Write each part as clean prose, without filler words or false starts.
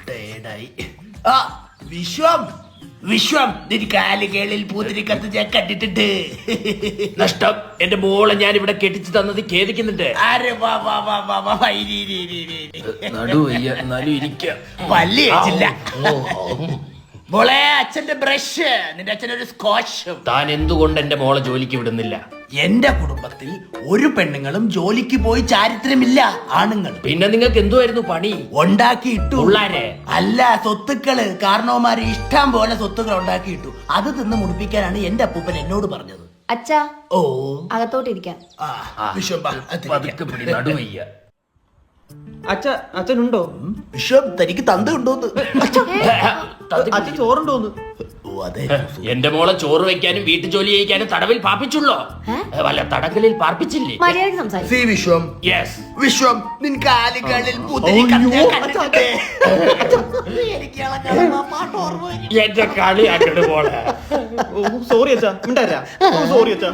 ടയേർഡായി. ആ വിശ്വം വിശ്വം നിന്റെ കാലുകളിൽ പൂത്തിരിക്കത്ത് ഞാൻ കണ്ടിട്ടുണ്ട്. നഷ്ടം, എന്റെ മോളെ ഞാൻ ഇവിടെ കെട്ടിച്ചു തന്നത് ഖേദിക്കുന്നുണ്ട്. ആരെ വാ വാ വാ വാ വാ വാ, ഇരി, ഇരി, ഇരി, ഇരി, ഇരി. നടുവയ്യ, എന്നാലും ഇരിക്കാം. പല്ല് വെച്ചില്ല. മോളെ അച്ഛന്റെ ബ്രഷ്, നിന്റെ അച്ഛനൊരു സ്കോച്ച്. താൻ എന്തുകൊണ്ട് എന്റെ മോളെ ജോലിക്ക് വിടുന്നില്ല? എന്റെ കുടുംബത്തിൽ ഒരു പെണ്ണുങ്ങളും ജോലിക്ക് പോയി ചാരിത്രമില്ല. ആണുങ്ങൾ പിന്നെ നിങ്ങൾക്ക് എന്തുവായിരുന്നു പണി? ഉണ്ടാക്കിയിട്ടു. പിള്ളാരെ? അല്ല, സ്വത്തുക്കള്. കാരണവന്മാര് ഇഷ്ടം പോലെ സ്വത്തുക്കൾ ഉണ്ടാക്കിയിട്ടു. അത് തിന്ന് മുടിപ്പിക്കാനാണ് എന്റെ അപ്പൂപ്പൻ എന്നോട് പറഞ്ഞത്. അച്ഛാ, ഓ അകത്തോട്ടിരിക്കാം. വിശ്വം വാ, അകത്ത് പതുക്കെ പിടി, നടുവയ്യ. അച്ഛനുണ്ടോ? വിശ്വം തനിക്ക് തന്ത ഉണ്ടോന്ന്? അച്ഛൻ ചോറുണ്ടോന്ന്? ഓ അതെ. എന്റെ മോളെ ചോറ് വെക്കാനും വീട്ടു ജോലി ചെയ്യിക്കാനും തടവിൽ പാർപ്പിച്ചുള്ളോ? വല്ല തടങ്കലിൽ പാർപ്പിച്ചില്ലേ? മര്യാദയ്ക്ക് സംസാരിക്കും. സി വിശ്വം, യെസ്. വിശ്വം നിൻ കാലുകളിൽ പൂത്തിരിക്കത്ത് ഞാൻ കണ്ടിട്ടുണ്ട്. എനിക്ക് ഇളക്കണം, ആ പാട്ട് ഓർമ്മ വരും. എന്റെ കളിയാക്കട് മോളെ. സോറി അച്ഛാ, മിണ്ടാരാ. സോറി അച്ഛാ.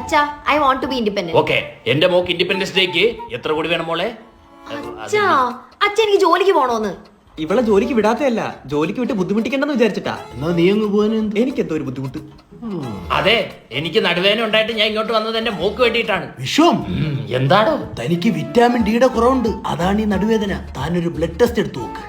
അച്ഛാ, I want to be independent. Okay, എന്റെ മോക്ക് ഇൻഡിപെൻഡൻസ് ഡേക്ക് എത്ര കൂടി വേണം മോളെ? അച്ഛാ, അച്ഛൻ എനിക്ക് ജോലിക്ക് പോണോന്ന്. ഇവളെ ജോലിക്ക് വിടാത്തതല്ല, ജോലിക്ക് വിട്ട് ബുദ്ധിമുട്ടിക്കണ്ടെന്ന് വിചാരിച്ചിട്ടാ. എന്നാ നീ അങ്ങ് പോകാൻ എനിക്കെന്തോ ഒരു ബുദ്ധിമുട്ട്. അതെ, എനിക്ക് നടുവേദന ഉണ്ടായിട്ട് ഞാൻ ഇങ്ങോട്ട് വന്നത് എന്റെ മോക്ക് വേണ്ടിയിട്ടാണ്. വിശ്വം, എന്താണോ? തനിക്ക് വിറ്റാമിൻ ഡിയുടെ കുറവുണ്ട്. അതാണ് ഈ നടുവേദന. താനൊരു ബ്ലഡ് ടെസ്റ്റ് എടുത്തു നോക്ക്.